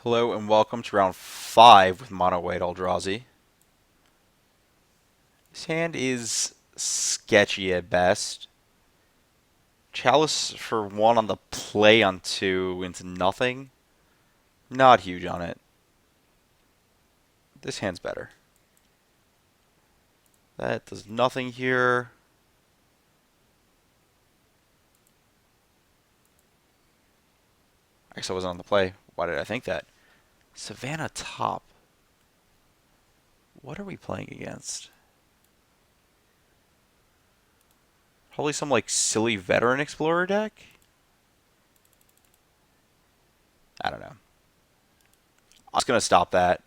Hello and welcome to round 5 with Mono White Eldrazi. This hand is sketchy at best. Chalice for 1 on the play on 2 into nothing. Not huge on it. This hand's better. That does nothing here. I guess I wasn't on the play. Why did I think that? Savannah top. What are we playing against? Probably some like silly veteran explorer deck? I don't know. I was going to stop that.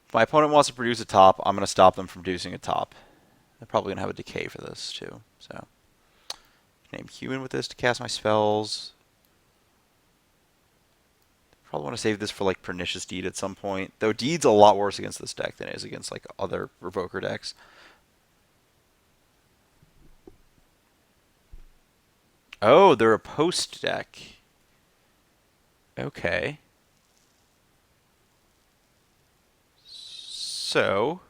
If my opponent wants to produce a top, I'm going to stop them from producing a top. They're probably going to have a decay for this, too. So, name human with this to cast my spells. Probably want to save this for, like, Pernicious Deed at some point. Though Deed's a lot worse against this deck than it is against, like, other Revoker decks. Oh, they're a post deck. Okay. So,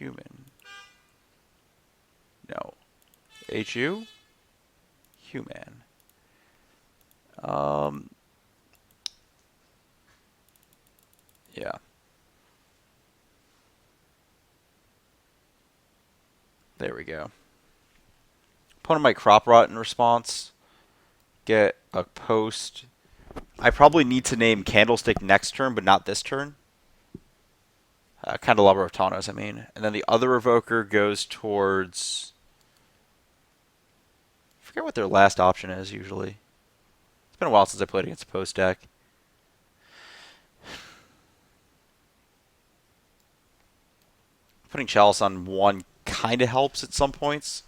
human. No. HU? Human. Um, yeah. There we go. Opponent might crop rot in response. Get a post. I probably need to name Candlestick next turn, but not this turn. Candelabra of Tawnos, I mean. And then the other Revoker goes towards... I forget what their last option is, usually. It's been a while since I played against a post deck. Putting Chalice on 1 kind of helps at some points.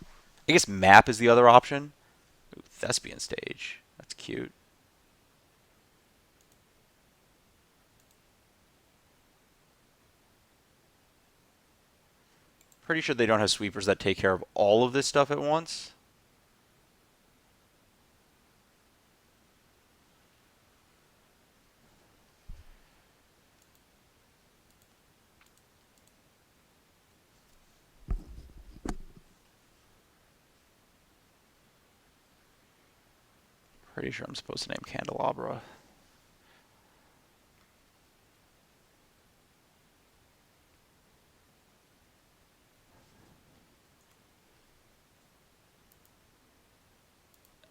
I guess Map is the other option. Ooh, Thespian Stage. That's cute. Pretty sure they don't have sweepers that take care of all of this stuff at once. Pretty sure I'm supposed to name Candelabra.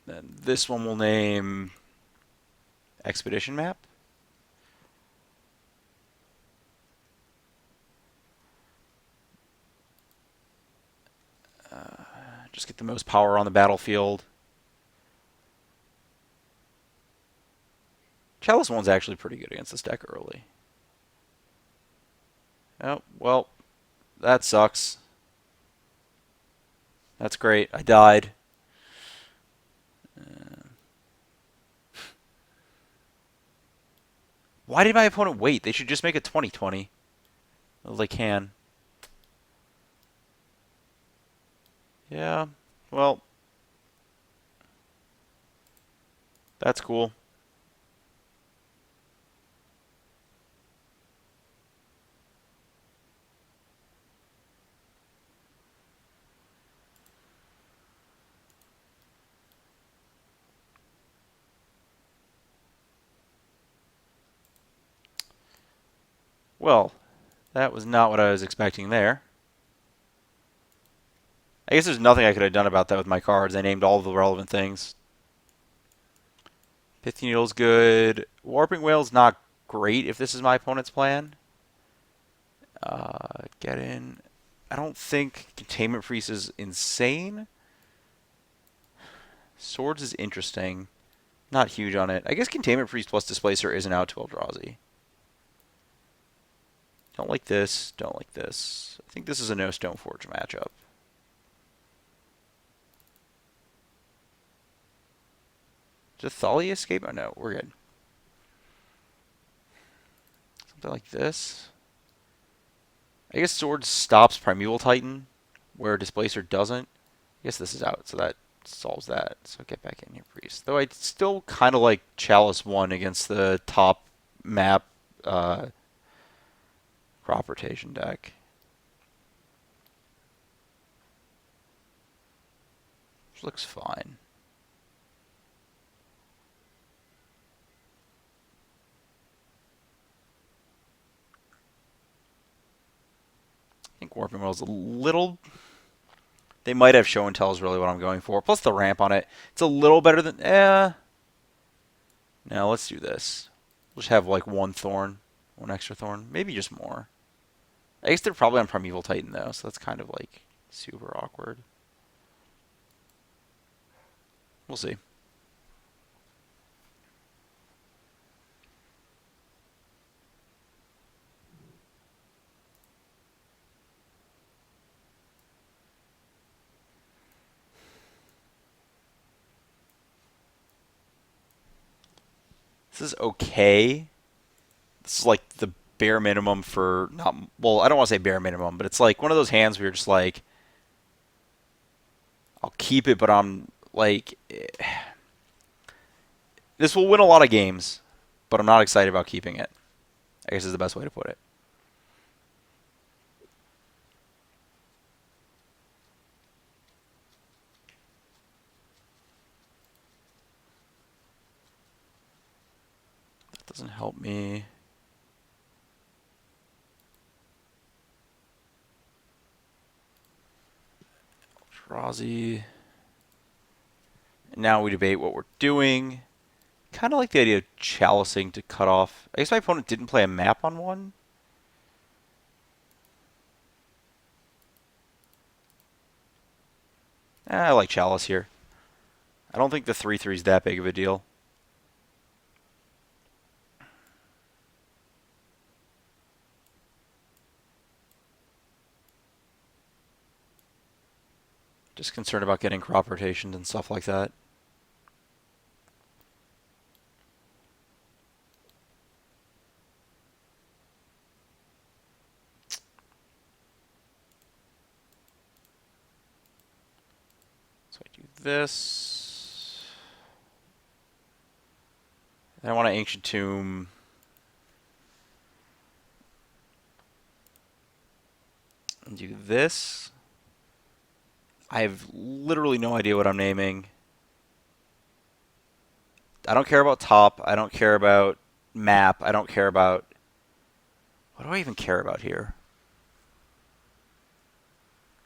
Then this one will name Expedition Map. Just get the most power on the battlefield. Chalice 1's actually pretty good against this deck early. Oh, well, that sucks. That's great. I died. Why did my opponent wait? They should just make a 20-20. Well, they can. Yeah, well, that's cool. Well, that was not what I was expecting there. I guess there's nothing I could have done about that with my cards. I named all the relevant things. Pithing Needle's good. Warping Whale's not great if this is my opponent's plan. Get in. I don't think Containment Priest is insane. Swords is interesting. Not huge on it. I guess Containment Priest plus Displacer isn't out to Eldrazi. Don't like this. Don't like this. I think this is a no Stoneforge matchup. Did Thalia escape? Oh no, we're good. Something like this. I guess Sword stops Primeval Titan, where Displacer doesn't. I guess this is out, so that solves that. So get back in here, Priest. Though I still kind of like Chalice 1 against the top map crop rotation deck. Which looks fine. I think Warping World's a little. They might have show and tell is really what I'm going for. Plus the ramp on it. It's a little better than. Now let's do this. We'll just have like one thorn. One extra thorn. Maybe just more. I guess they're probably on Primeval Titan though, so that's kind of like super awkward. We'll see. This is okay. This is like the bare minimum for not. Well, I don't want to say bare minimum, but it's like one of those hands where you're just like, I'll keep it, but I'm like, this will win a lot of games, but I'm not excited about keeping it. I guess is the best way to put it. That doesn't help me. Eldrazi. Now we debate what we're doing. Kind of like the idea of chalicing to cut off. I guess my opponent didn't play a map on one. I like chalice here. I don't think the 3/3 is that big of a deal. Just concerned about getting crop rotations and stuff like that. So I do this. And I want an Ancient Tomb. And do this. I have literally no idea what I'm naming. I don't care about top. I don't care about map. I don't care about... What do I even care about here?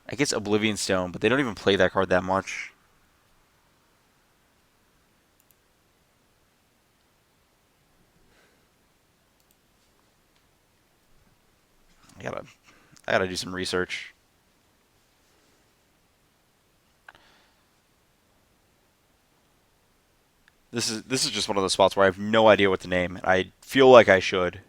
I guess Oblivion Stone, but they don't even play that card that much. I gotta do some research. This is just one of those spots where I have no idea what to name. I feel like I should.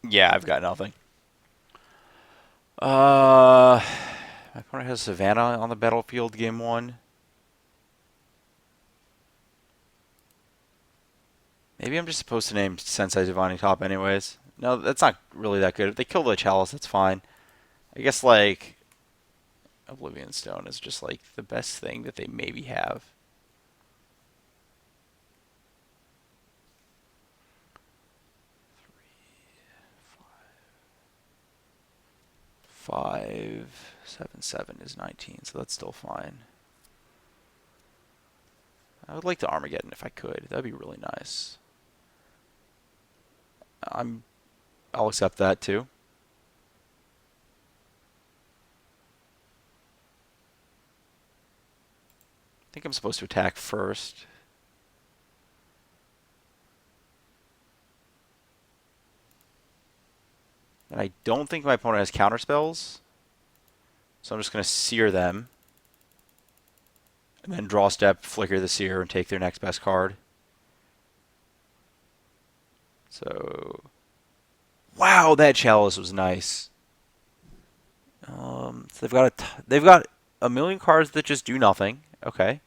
Yeah, I've got nothing. My opponent has Savannah on the battlefield game one. Maybe I'm just supposed to name Sensei Divining Top anyways. No, that's not really that good. If they kill the Chalice, that's fine. I guess, like, Oblivion Stone is just, like, the best thing that they maybe have. Five, 7, 7 is 19, so that's still fine. I would like to Armageddon if I could. That'd be really nice. I'll accept that too. think I'm supposed to attack first. And I don't think my opponent has counter spells. So I'm just going to sear them. And then draw step, flicker the seer, and take their next best card. So, wow, that chalice was nice. So they've got a million cards that just do nothing. Okay.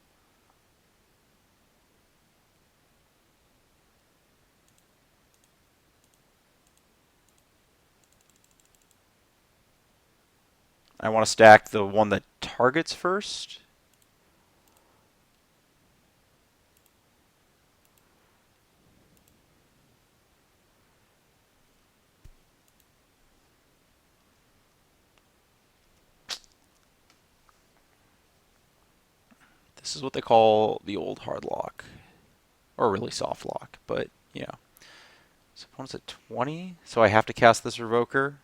I want to stack the one that targets first. This is what they call the old hard lock, or really soft lock, but you know. So opponent's at 20, so I have to cast this Revoker.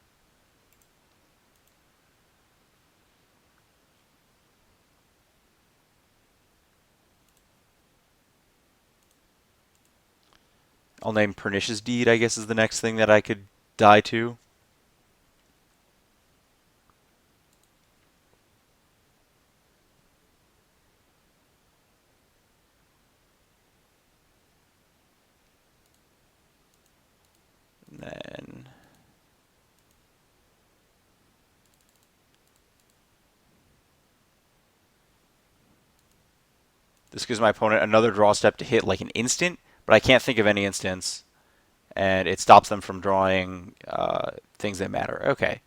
I'll name Pernicious Deed, I guess, is the next thing that I could die to. And then this gives my opponent another draw step to hit like an instant, but I can't think of any instance, and it stops them from drawing things that matter. Okay.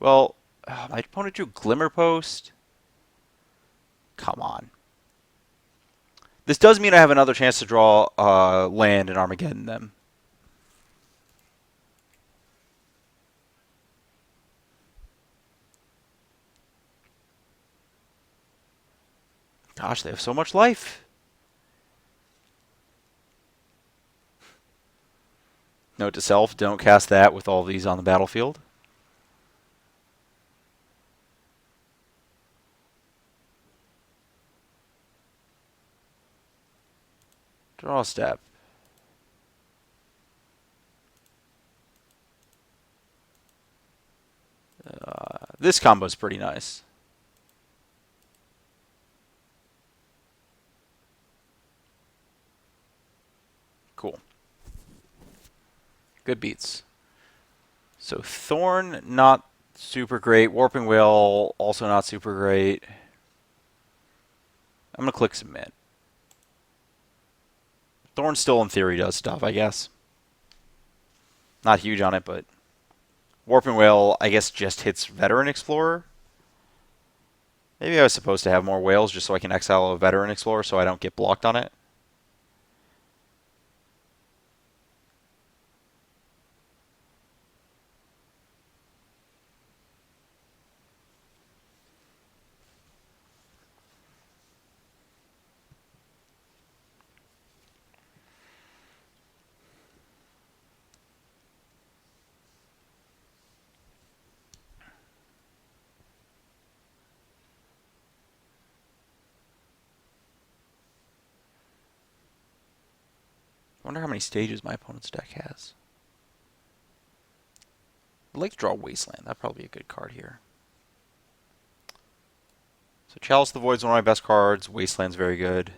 Well, my opponent drew Glimmer Post. Come on. This does mean I have another chance to draw land and Armageddon them. Gosh, they have so much life. Note to self, don't cast that with all these on the battlefield. Draw a step. This combo is pretty nice. Cool. Good beats. So Thorn, not super great. Warping Will, also not super great. I'm going to click Submit. Thorn still, in theory, does stuff, I guess. Not huge on it, but Warping Will, I guess, just hits Veteran Explorer. Maybe I was supposed to have more whales just so I can exile a Veteran Explorer so I don't get blocked on it. I wonder how many stages my opponent's deck has. I'd like to draw Wasteland. That'd probably be a good card here. So Chalice the Void's one of my best cards. Wasteland's very good.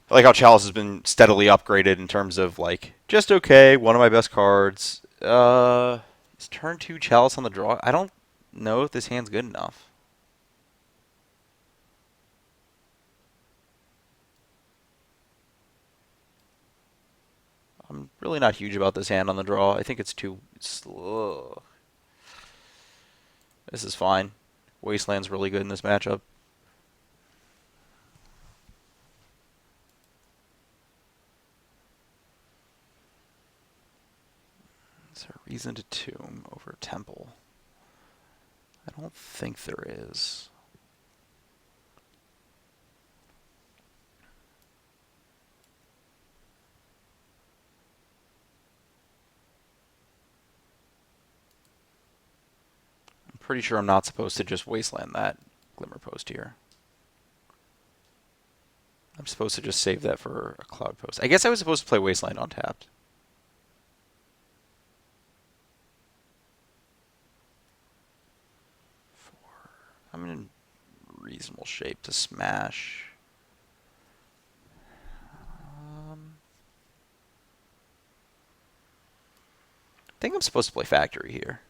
I like how Chalice has been steadily upgraded in terms of, like, just okay, one of my best cards. Is turn 2 Chalice on the draw? I don't know if this hand's good enough. I'm really not huge about this hand on the draw. I think it's too slow. This is fine. Wasteland's really good in this matchup. Is there a reason to tomb over temple? I don't think there is. I'm pretty sure I'm not supposed to just wasteland that. Glimmer Post here. I'm supposed to just save that for a Cloud Post. I guess I was supposed to play Wasteland untapped. I'm in reasonable shape to smash. I think I'm supposed to play Factory here.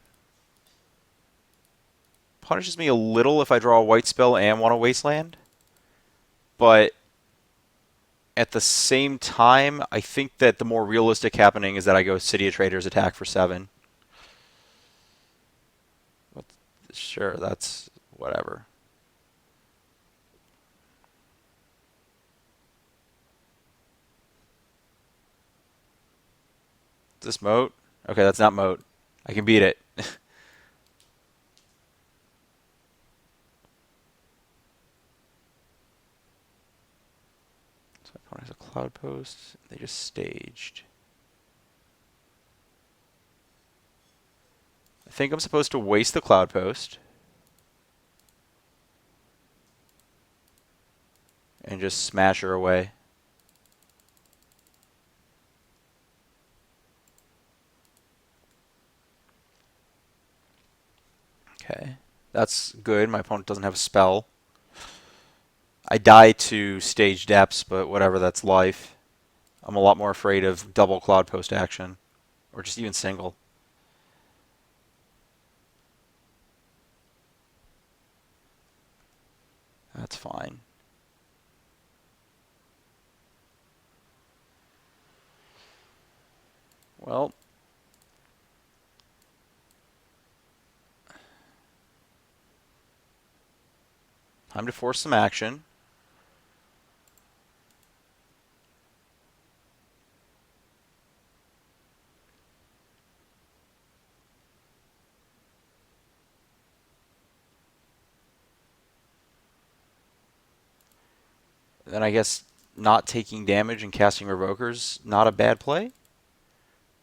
Punishes me a little if I draw a white spell and want a Wasteland. But at the same time, I think that the more realistic happening is that I go City of Traders attack for 7. But sure, that's whatever. Is this moat? Okay, that's not moat. I can beat it. So my opponent has a Cloud Post. They just staged. I think I'm supposed to waste the Cloud Post. And just smash her away. Okay. That's good. My opponent doesn't have a spell. I die to stage depths, but whatever, that's life. I'm a lot more afraid of double Cloud Post action. Or just even single. That's fine. Well, time to force some action. Then I guess not taking damage and casting Revoker's not a bad play.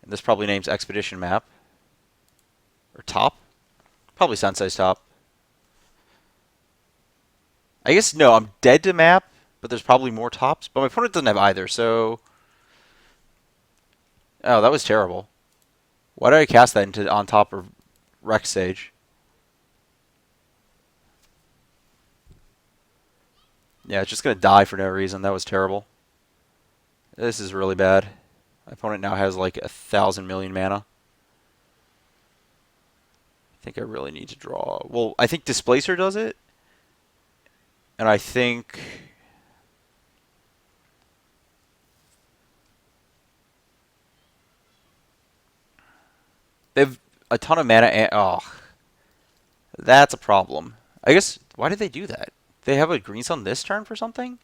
And this probably names Expedition Map. Or Top. Probably Sensei's Top. I guess, no, I'm dead to map, but there's probably more tops. But my opponent doesn't have either, so... Oh, that was terrible. Why did I cast that into on top of Rex Sage? Yeah, it's just going to die for no reason. That was terrible. This is really bad. My opponent now has like 1,000,000,000 mana. I think I really need to draw. Well, I think Displacer does it. And I think... They have a ton of mana and... Oh, that's a problem. I guess, why did they do that? They have a green sun this turn for something?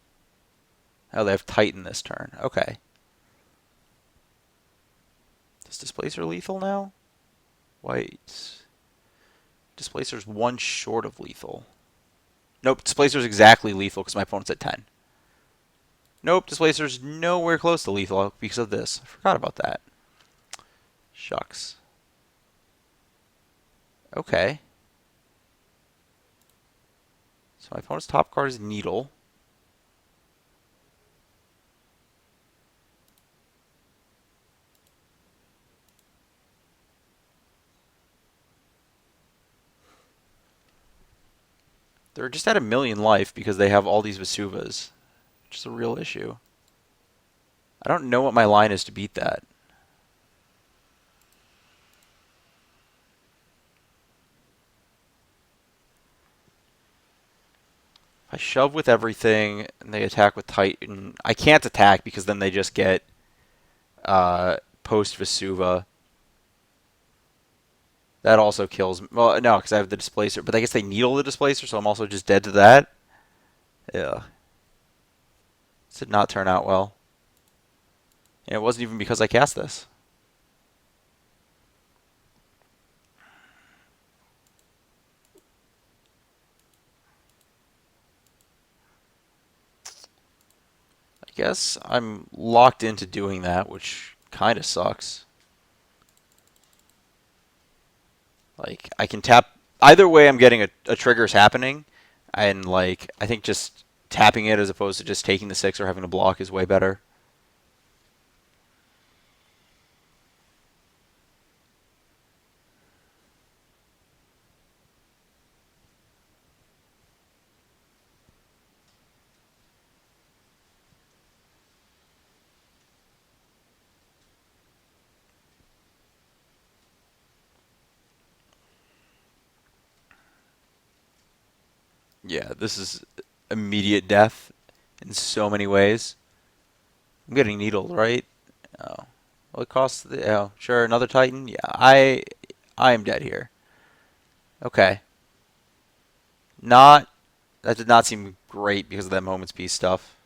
Oh, they have Titan this turn. Okay. Is Displacer lethal now? White. Displacer's one short of lethal. Nope, Displacer's exactly lethal because my opponent's at 10. Nope, Displacer's nowhere close to lethal because of this. I forgot about that. Shucks. Okay. So my opponent's top card is Needle. They're just at 1,000,000 life because they have all these Vesuvas, which is a real issue. I don't know what my line is to beat that. If I shove with everything and they attack with Titan, I can't attack because then they just get post Vesuva. That also kills. Well, no, because I have the Displacer. But I guess they needle the Displacer, so I'm also just dead to that. Yeah. This did not turn out well. And it wasn't even because I cast this. I guess I'm locked into doing that, which kind of sucks. Like, I can tap... Either way, I'm getting a trigger's happening. And like I think just tapping it as opposed to just taking the 6 or having to block is way better. Yeah, this is immediate death in so many ways. I'm getting needled, right? Oh. Well, it costs the oh, sure, another Titan? Yeah, I am dead here. Okay. Not that did not seem great because of that moment's peace stuff.